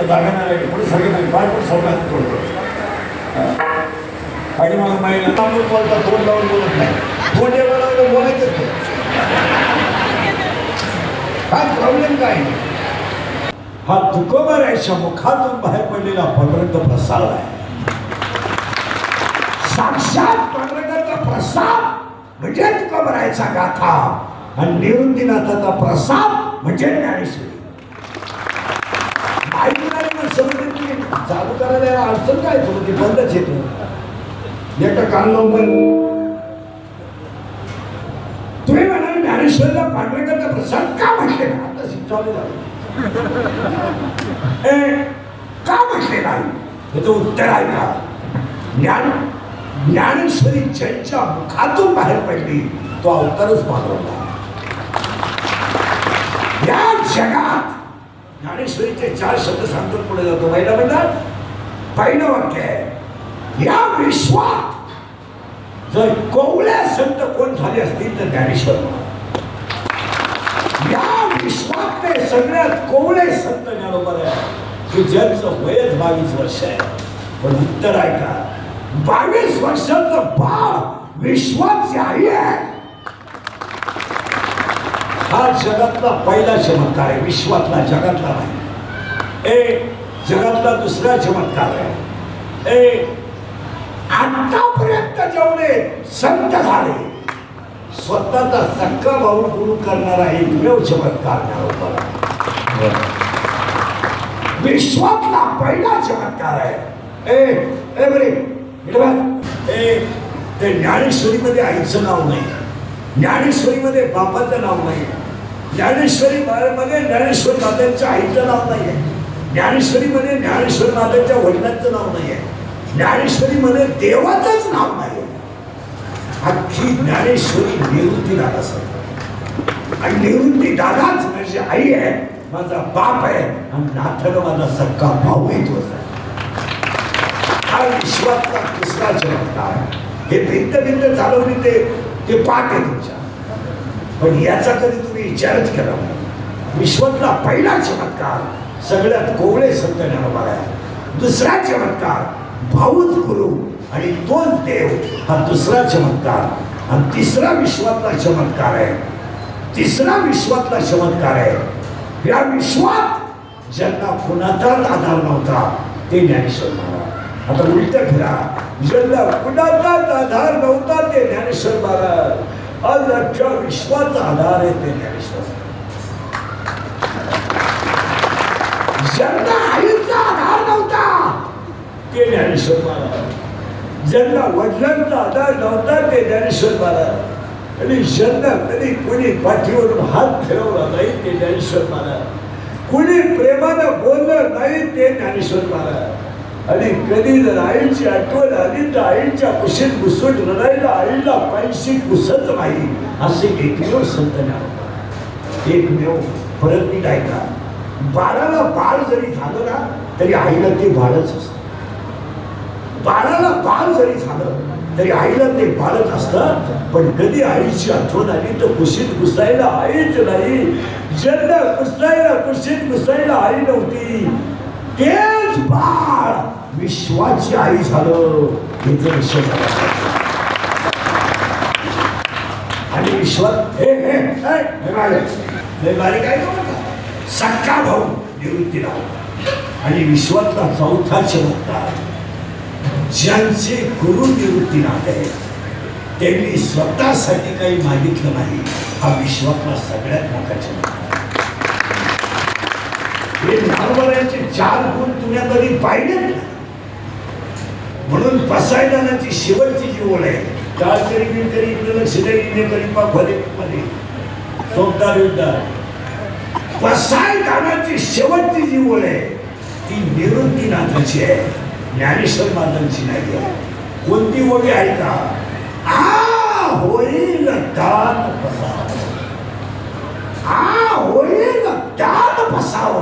जागा नाही पुढे सगळे नाही पाय पण सगळ्यात करतो आणि मग महिला तांदूळ बोलता तोंड लावून बोलत नाही तोंड एवढं बोलायचं काय प्रॉब्लेम काय हा तुकोबारायच्या मुखातून बाहेर पडलेला पांडुरंग प्रसाद आहे साक्षात पांडुरंगाचा प्रसाद म्हणजे तुकोबारायचा गाथा आणि निवृत्तीनाथाचा प्रसाद म्हणजे ज्ञानेश्वरी चालू करायला अडचण काय तुला ती बंदच येतो एकटा कान लावून तुम्ही म्हणाल ज्ञानेश्वरीला पांडुरंगाचा प्रसाद का म्हटले ना आता शिक्षावले झाले का म्हटले नाही त्याचं उत्तर आहे का ज्ञानेश्वरी ज्यांच्या मुखातून बाहेर पडली तो अवतारच पांडुरंगा या जगात ज्ञानेश्वरीचे 4 शब्द सांगतो पुढे जातो पहिला म्हणतात पहिलं वाक्य आहे या विश्वात जर कोवळ्या संत कोण झाले असतील तर ज्ञानेश्वर या विश्वातले सगळ्यात कोवळे संत ज्ञानोबा आहे की ज्यांचं वयच 22 वर्ष आहे पण उत्तर आहे का 22 वर्षाचं बाळ विश्वाची आई आहे हा जगातला पहिला चमत्कार आहे विश्वातला जगातला नाही जगातला दुसरा चमत्कार आहे आतापर्यंत जेवढे संत झाले स्वतःचा सक्का भाऊ गुरु करणारा एकमेव चमत्कार ज्ञानोबा विश्वातला पहिला चमत्कार आहे बरे ते ज्ञानेश्वरीमध्ये आईचं नाव नाही ज्ञानेश्वरीमध्ये बापाचं नाव नाही ज्ञानेश्वरी मध्ये ज्ञानेश्वर मातेच्या आईचं नाव नाही आहे ज्ञानेश्वरीमध्ये ज्ञानेश्वर मातेच्या वडिलांचं नाव नाही आहे ज्ञानेश्वरीमध्ये देवाचंच नाव नाही आहे अख्खी ज्ञानेश्वरी निवृत्ती दादा सर आणि निवृत्ती दादाच माझी आई आहे माझा बाप आहे आणि नाथाला माझा सक्का भाऊ येतो हा विश्वातला दुसरा चमत्कार हे भिंत चालवली ते पाठ आहे तुमच्या पण याचा कधी तुम्ही विचारच केला विश्वातला पहिला चमत्कार सगळ्यात कोवळे संत ज्ञानोबा आहे दुसरा चमत्कार भाऊच गुरु आणि तोच देव हा दुसरा चमत्कार आणि तिसरा विश्वातला चमत्कार आहे तिसरा विश्वातला चमत्कार आहे या विश्वात ज्यांना कुणाचाच आधार नव्हता ते ज्ञानेश्वर महाराज आता उलट फिरा ज्यांना कुणाचाच आधार नव्हता ते ज्ञानेश्वर महाराज आज अख्ख्या विश्वाचा आधार आहे ते ज्ञानेश्वर ज्यांना आईचा आधार नव्हता ते ज्ञानेश्वर महाराज ज्यांना वडिलांचा आधार नव्हता ते ज्ञानेश्वर महाराज आणि ज्यांना कधी कोणी पाठीवरून हात फिरवला नाही ते ज्ञानेश्वर महाराज कोणी प्रेमानं बोललं नाही ते ज्ञानेश्वर महाराज आणि कधी जर आईची आठवण आली तर आईच्या कुशीत घुसून रडायला आईला पायशी घुसत नाही असे एकमेव संत ज्ञानोबा एकमेव परत नीट ऐका बाळाला बाळ जरी झालं ना तरी आईला ते बाळच असतं बाळाला बाळ जरी झालं तरी आईला ते बाळच असतं पण कधी आईची आठवण आली तर कुशीत घुसायला आईच नाही ज्यांना कुशीत घुसायला आई नव्हती तेच बाळ विश्वाची आई झालं हे जर विषय झाला आणि विश्वात काय सक्का भाऊ निवृत्तीला आणि विश्वातला चौथा चमत्कार ज्यांचे गुरु निवृत्तीनाथ आहे त्यांनी स्वतःसाठी काही मागितलं नाही हा विश्वातला सगळ्यात मोठा चमत्कार हे ज्ञानोबारायांचे 4 गुण तुम्ही कधी पाहिले म्हणून पसायदानाची शेवटची जी ओळ आहे काळ करी बिन करी इकडे लक्ष देणे करी मध्ये सोमदार युद्धार पसायदानाची शेवटची जी ओळ आहे ती निवृत्तीनाथाची आहे ज्ञानेश्वर महाराजांची नाही आहे कोणती ओळी आहे का आ होईल दान पसाव आ होईल दान पसाव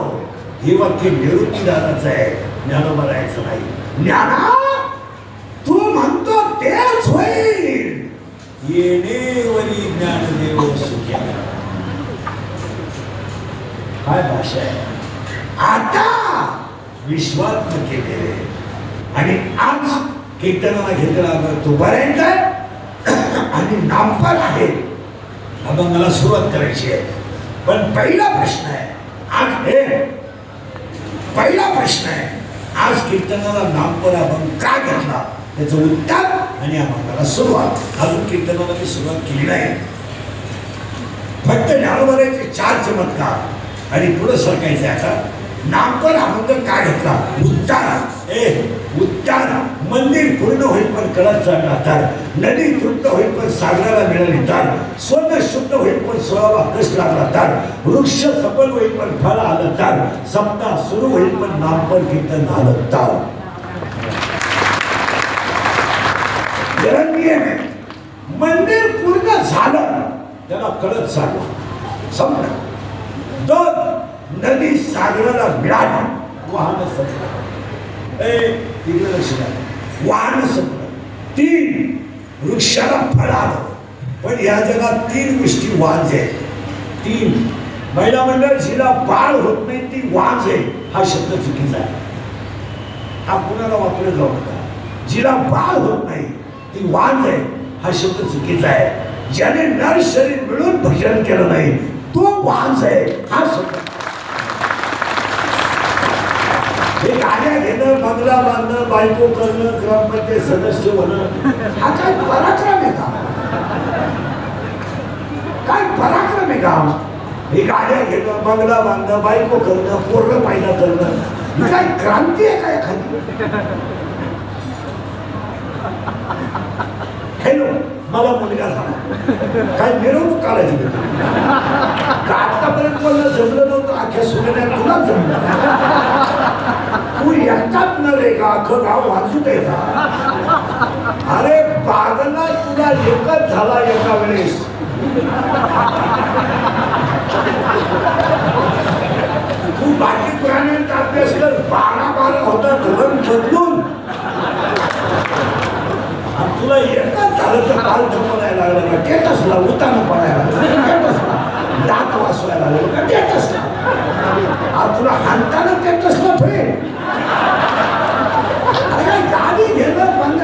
हे वाक्य निवृत्तीदानाचं आहे ज्ञानोबारायांचं नाही ज्ञाना तू म्हणतो तेच होईल येणेवरी ज्ञानदेव सुख्या काय भाषा आहे आता विश्वात्म केलेले आणि आज कीर्तनाला घेतला तोपर्यंत आणि नामपर आहे अभंगाला सुरुवात करायची आहे. पण पहिला प्रश्न आहे आज कीर्तनाला नामपर अभंग का घेतला त्याचं उत्तर आणि अभंगाला सुरुवात. अजून कीर्तनाला मी सुरुवात केली नाही. फक्त ज्ञानोबाचे 4 चमत्कार आणि पुढे सरकायचं. आता नामपर अभंग का घेतला? उत्तर मंदिर पूर्ण होईल पण कळत चालला तर, नदी तृप्त होईल पण सागराला मिळाली तर, सोनं शुद्ध होईल पण सोळावा कस लागला तर, वृक्ष सफल होईल पण फळ आलं तर, सप्ताह सुरू होईल पण नामपर कीर्तन झालं तर. मंदिर पूर्ण झालं त्याला कळत चालला संपलं. 2 नदी सागराला मिळाली वाहन संपलं. वाहन संपलं. 3 वृक्षाला फळ आलं. पण या जगात 3 गोष्टी वांज आहेत. 3 महिला मंडळ जिला बाळ होत नाही ती वांज आहे हा शब्द चुकीचा आहे. हा कुणाला वापरला जाऊ नका. जिला बाळ होत नाही ती वांज आहे हा शब्द चुकीचा आहे. ज्याने नर शरीर मिळून भजन केलं नाही तो वांज आहे हा शब्द. हे गाड्या घेणं, बंगला बांधणं, बायको करणं, ग्रामपंचायत सदस्य होणं हा काय पराक्रम आहे का? काय पराक्रम आहे का? हे गाड्या घेणं, बंगला बांधणं, बायको करणं, पोरं पायदा करणं ही काय क्रांती आहे काय खाली? हॅलो, मला मुलगा झाला काय मिरवणूक काढायची का? आतापर्यंत मला जमलं नव्हतं. अख्या सुनेल्या तुला जमलं. तू एकटाच न रे का अख्खं गाव वाचूत आहे का? अरे बागला तुला एकच झाला एका वेळेस. तू बाकी प्राण्यांचा अभ्यास कर. 12 होता धोरण बदलून तुला एकच झालं तर काल पडायला लागलं का? टेटसला उतानं पडायला टेटसला दात वाचवायला लागलं का? टेटसला आज तुला हाणताना टेटसला ठेव. अरे गाडी घेणं बंद.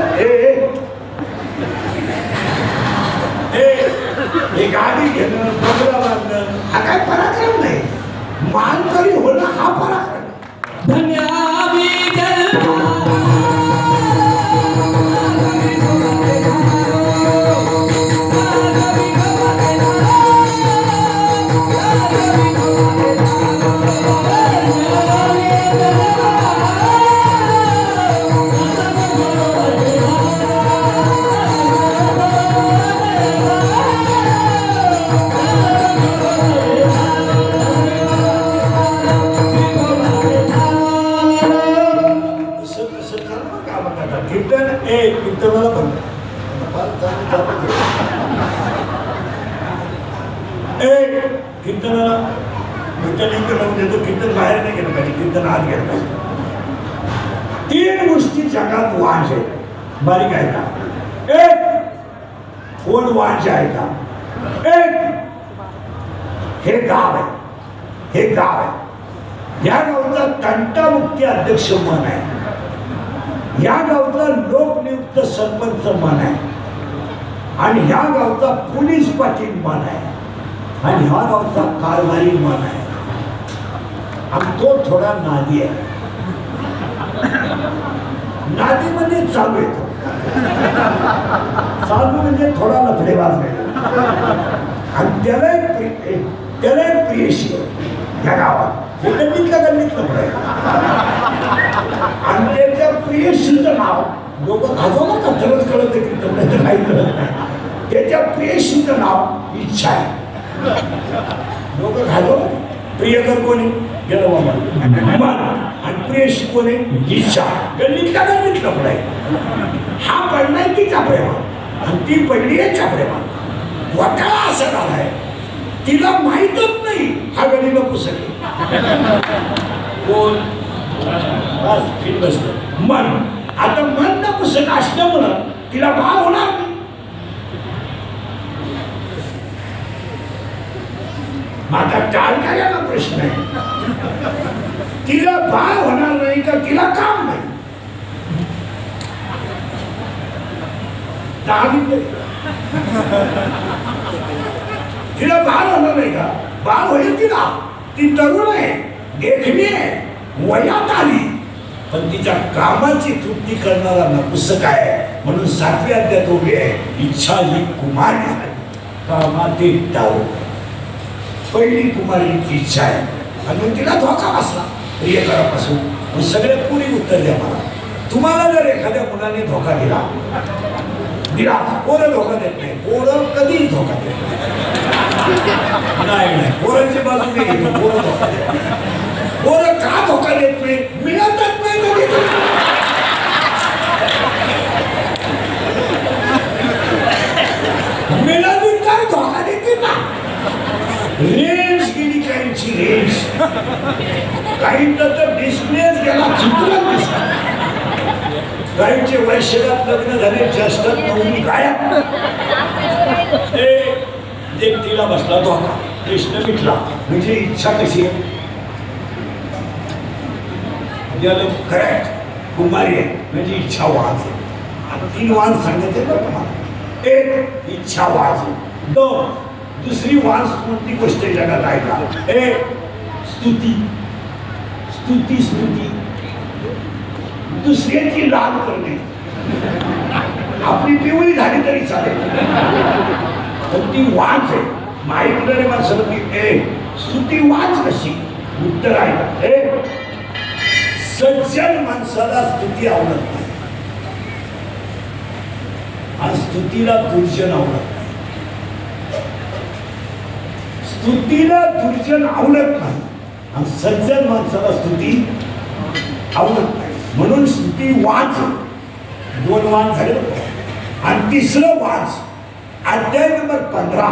हे गाडी घेणं, बंगला बांधणं हा काय पराक्रम नाही. मानकरी होणं हा पराक्रम. धन्यवाद. कीर्तनाला पण कीर्तनाला देतो. कीर्तन बाहेर नाही गेलं पाहिजे, कीर्तन आत गेलं पाहिजे. 3 गोष्टी जगात वांज आहे. बारीक आहे का? 1 कोण वांज आहे का? 1 हे गाव आहे. हे गाव आहे. या गावचा तंटामुक्ती अध्यक्ष मन आहे. या गावचा लोकनियुक्त सरपंच मन आहे. आणि ह्या गावचा पोलीस पाटील मन आहे. आणि ह्या गावचा कारभारी मन आहे. आणि तो थोडा नादी आहे. नादी म्हणजे चालू येतो. चालू म्हणजे थोडा लफडेबाज आहे. आणि त्याला प्रियशी या गावात गल्लीतलं पुढे. आणि त्याच्या प्रियशीचं नाव लोक खाजवलं का? खरंच कळत की काही कळत नाही. त्याच्या प्रियशीचं नाव इच्छा आहे. लोक खाजवलं. प्रियकर कोणी गेलं बाबा आणि प्रियशी कोणी इच्छा. गल्लीतलं पुढे. हा पडलाय तिचा प्रेमा आणि ती पडली आहे प्रेमा. वटाळा असा झालाय तिला माहीतच नाही हा गडीला पुसले कोण मन. आता मन न पुसत असल्यामुळं तिला भाव होणार नाही. माझा टाळकायला प्रश्न आहे, तिला बाळ होणार नाही का तिला काम नाही? तिला बाळ होणार नाही का? बाळ होईल तिला, ती तरुण आहे, देखणी आहे, वयात आली, पण तिच्या कामाची तृप्ती करणारा नपुसक आहे. म्हणून 7व्या अध्यायात उभी आहे, इच्छा ही कुमारी झाली कामाते टाळू. पहिली कुमारीची इच्छा आहे आणि मग तिला धोका बसला प्रियकरापासून. सगळे पुरी उत्तर द्या मला, तुम्हाला जर एखाद्या मुलाने धोका दिला, पोरं धोका देत नाही, पोरं कधीच धोका देत नाही, पोरांची बाजू नाही, पोरं धोका देत नाही. पोरं का धोका देत नाही? मिळतच नाही तरी मिळाली तर धोका देते ना. रेंज गेली काहींची, रेंज काहींचा तर डिस्प्लेच गेला, चुकला दिसला. काहींचे वैश्यात लग्न झाले, ज्येष्ठात नवरी गायब. तिला बसला धोका, कृष्ण मिटला. म्हणजे इच्छा कशी आहे? करेक्ट, कुमारी आहे म्हणजे इच्छा वाज आहे. 3 वाज सांगायचे बरं तुम्हाला. 1 इच्छा वाज, 2 दुसरी वाज कोणती गोष्ट जगात आहे का? 1 स्तुती, स्तुती स्तुती, दुसऱ्याची लाभ करणे. आपली पिवळी झाली तरी चालेल, पण ती वाच आहे. माहिती माणसाला की स्तुती वाच कशी? उत्तर आहे, सज्जन माणसाला स्तुती आवडत नाही आणि स्तुतीला दुर्जन आवडत नाही. स्तुतीला दुर्जन आवडत नाही आणि सज्जन माणसाला स्तुती आवडत नाही. म्हणून स्तुती वाच, 2 वाच झाले. आणि तिसरं वाच अध्याय नंबर 15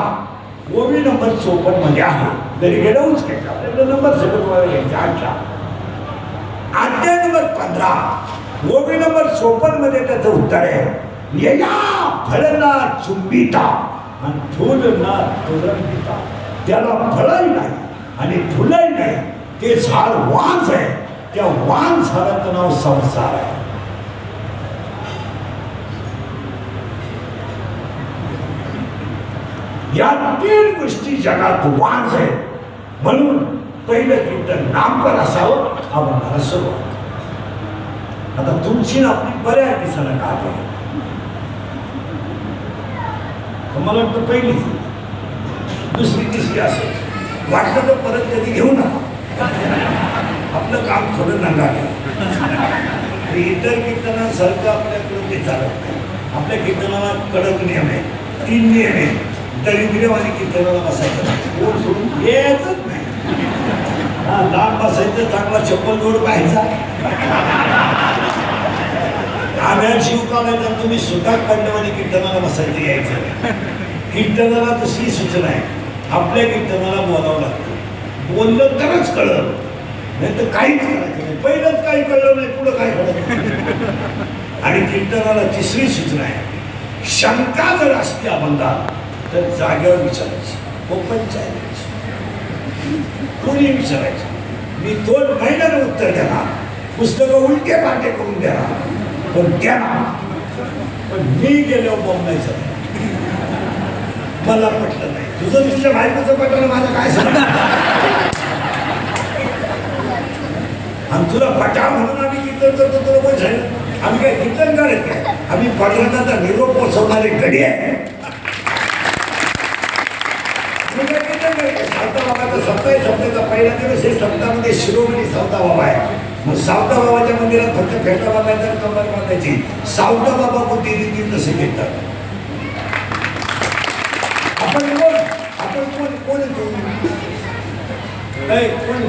ओवी नंबर 54 मध्ये आहे. जरी गेल्याच घ्यायचा, आपल्याला नंबर सगळं घ्यायचा. 8 अध्याय नंबर 15 ओवी नंबर 54 मध्ये त्याचं उत्तर आहे, यया फळना चुंबिता आणि फुलना तुरंबिता. त्याला फळही नाही आणि फुलही नाही, ते झाड वांझ आहे. त्या वांझ झाडाचं नाव संसार आहे. या 3 गोष्टी जगात वांझ आहे. म्हणून पहिलं कीर्तन नामपर असावं, हा म्हणणारा सुरुवात. आता तुमची आपली बऱ्याच दिसायला का आहे, मला वाटतं पहिलीच, दुसरी तिसरी असेल. वाटलं तर परत कधी घेऊ नका, आपलं काम थोडं नका घ्या. इतर कीर्तनासारखं आपल्याकडून ते चालत नाही. आपल्या कीर्तनाला कडक नियम आहे, 3 नियम आहे. दरिद्र्यवादी कीर्तनाला बसायचं, कोण सोडून यायचंच नाही. लांब बसायचं, चांगला चप्पल जोड पाहायचा, आम्हाला जीव कामायचा. तुम्ही सुद्धा खंडवानी कीर्तनाला बसायचं, यायचं. कीर्तनाला दुसरी सूचना आहे, आपल्या कीर्तनाला बोलावं लागतं. बोललं तरच कळलं, नाही तर काहीच करायचं नाही. पहिलंच काही कळलं नाही, पुढं काय कळलं. आणि कीर्तनाला तिसरी सूचना आहे, शंका जर असते अभंगात तर जागेवर विचारायची, पंचायत कोणी विचारायचं. मी 2 महिन्यानं उत्तर देणार, पुस्तकं उलटे पालटे करून देणार, पण मी गेल्यावर बोलायचं नाही. मला पटलं नाही. तुझं तुझ्या बायकोचं पटलं, माझं काय सांग. आणि तुला पटा म्हणून आम्ही कीर्तन करतो, तुला कोण सांगितलं? आम्ही काय कीर्तन करत काय? आम्ही पटवण्याचा निरोप पोचवणारे गडी आहे. सावता बाबाचा सप्ताह, सप्ताहाचा पहिला दिवस हे सप्ताहामध्ये शिरोमणी सावता बाबा आहे. मग सावता बाबाच्या मंदिरात फक्त फेटा बांधायचा, कमर बांधायची. सावता बाबा बुद्धी देतील तसे घेतात. आपण कोण येतो, कोण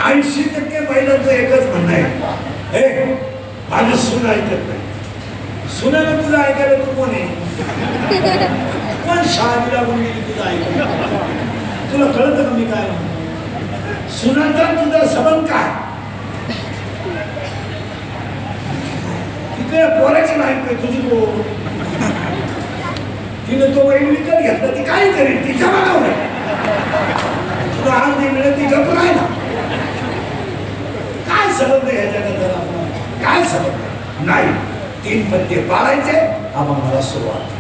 80% महिलांचं एकच म्हणणं आहे, माझं सून ऐकत नाही. सुनानं तुझं ऐकायला तू कोण आहे? कोण शाळेला लागून गेली तुझं ऐकायला? तुला कळतं का मी काय? सुनाचा तुझा संबंध काय? तुझ्या पोराची बायको तुझी पोर तिने तो वैन विकत घेतला ती काय करेल तिच्या मनावर तुला आज मिळत ती गप्प राहिला काय सबब आहे ह्या जगात काय सबब नाही 3 पत्ते पाळायचे आम्हाला सुरुवात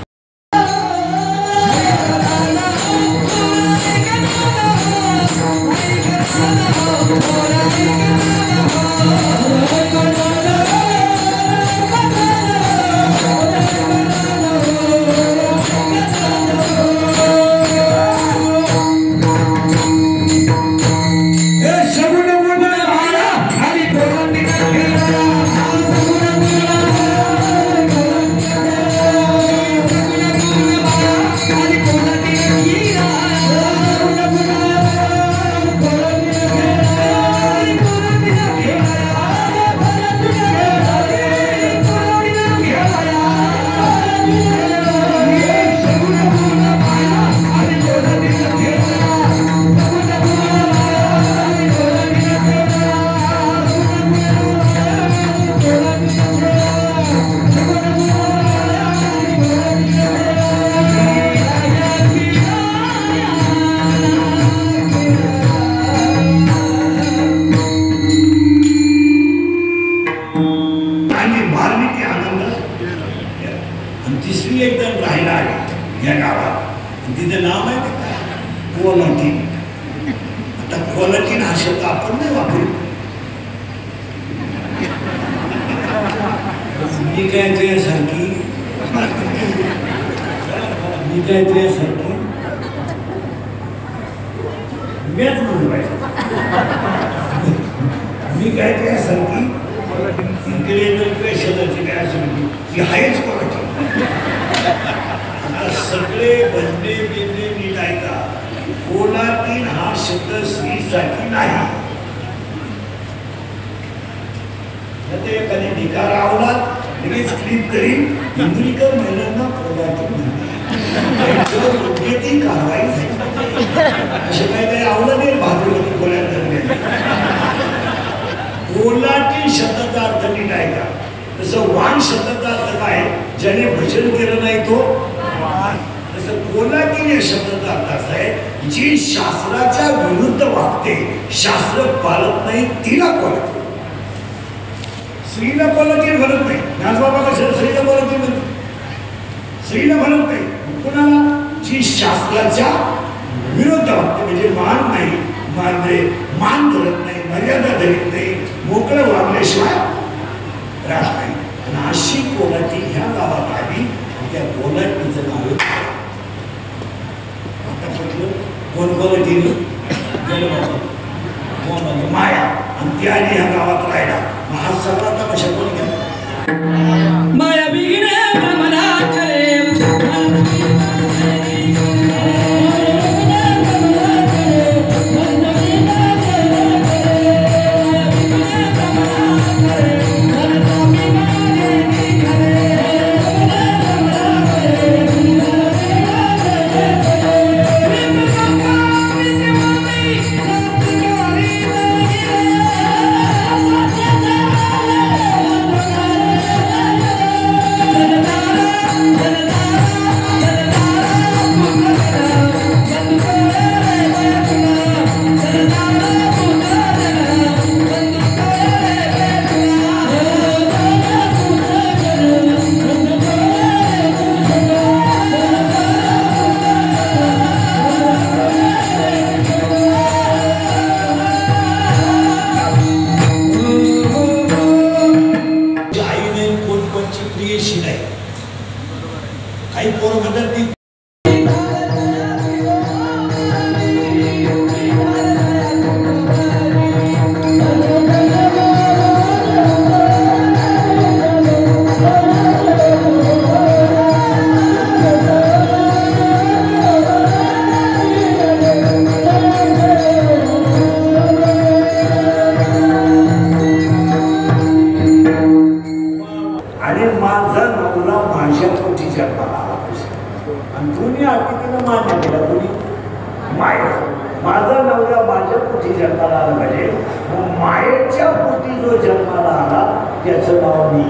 माझा नवरा माझ्या पोटी जन्माला आला पाहिजे, मग मायेच्या पोटी जो जन्माला आला त्याचं नाव मी.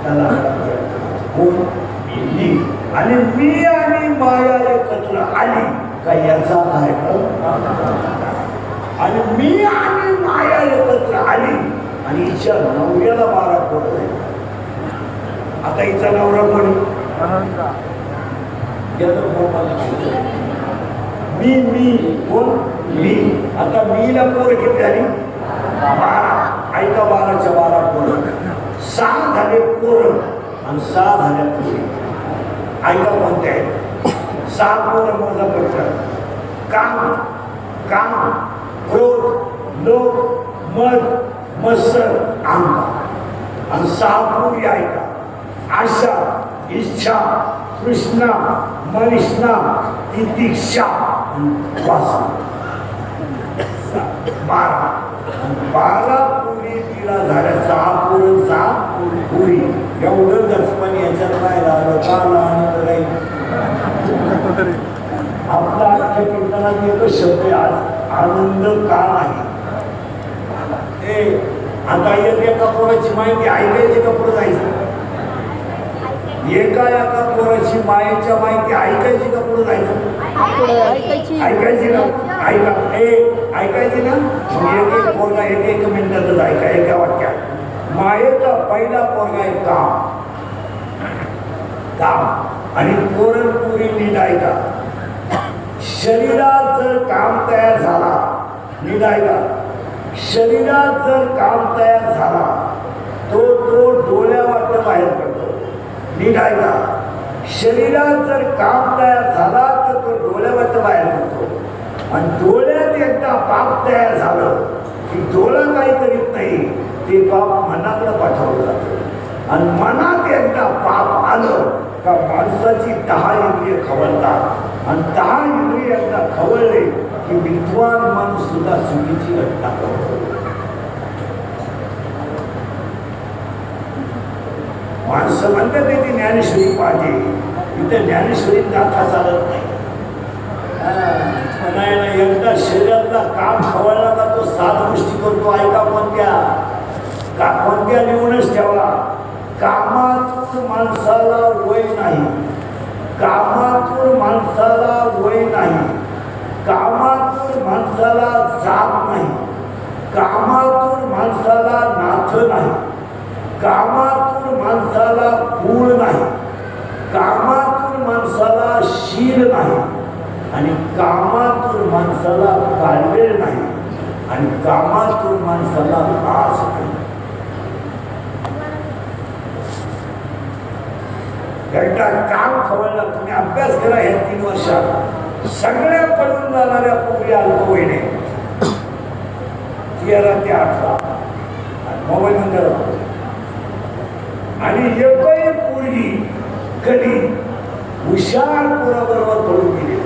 हाताला कोण मी आणि मी आणि माया एकत्र आली का याचा कार्यक्रम आणि मी आणि माया एकत्र आली आणि हिच्या नवऱ्याला मारा पडत आहे. आता हिचा नवरा कोणी मी कोण मी. आता मीला पोरं किती झाली 12. ऐका 12च्या 12 पोरं 6 झाले पोरं आणि 6 झाल्या पोरी. ऐका कोणते आहेत 6 पोरं मोजा पडतात. काम काम क्रोध लोभ मद मत्सर अहंकार आणि 6 पोरी. ऐका आशा इच्छा तृष्णा मनिष्णा तितिक्षा वासना. 12 पोरी तिला झाल्या. 6 पोरं 6 पोरी. एवढं गचपण याच्यात नाही लागलं का लहान नाही. आपला आजच्या कीर्तनात एकच शब्द आहे आज आनंद का नाही. ते आता एका पोराची माहिती ऐकायची का पुढे जायचं. एका पोराची मायेच्या माहिती ऐकायची का पुढे जायचं. ऐकायची ना. ऐका ऐकायची ना. एक पोरगा एक मिनिटातच ऐका एका वाक्यात. मायेचा पहिला पोरगा आहे काम काम आणि पोरी नीट ऐका. शरीरात जर काम तयार झाला नीट ऐका. शरीरात जर काम तयार झाला तो डोळ्यावाटं बाहेर पडतो. नीट ऐका. शरीरात जर काम तयार झाला तर तो डोळ्यावाटं बाहेर पडतो आणि डोळ्यात एकदा पाप तयार झालं की डोळा काही करीत नाही. ते पाप मनाकडे पाठवलं जातं आणि मनात एकदा पाप आलं का माणसाची 10 इंद्रिय खवळतात आणि 10 इंद्रिय एकदा खवळले की विद्वान माणूस सुद्धा चुकीची घटना करतो. माणसं म्हणतात ती ज्ञानेश्वरी पाहिजे. इथे ज्ञानेश्वरी गाथा चालत नाही. एकदा शरीरातला काम खवळला का तो 7 गोष्टी करतो. ऐका कोणत्या लिहूनच ठेवला. कामातून माणसाला वय नाही. कामातून माणसाला वय नाही. कामातून माणसाला जात नाही. कामातून माणसाला नातं नाही. कामातून माणसाला कुळ नाही. कामातून माणसाला शील नाही आणि कामातून माणसाला काळवेळ नाही आणि कामातून माणसाला त्रास नाही. एकदा काम खवळलं. तुम्ही अभ्यास करा ह्या 3 वर्षात. सगळ्या पडून जाणाऱ्या पोरी अल्पवयीने 13 ते 18 मोबाईल मध्ये आणि एकही पोरगी कधी हुशार पोराबरोबर पडून गेली.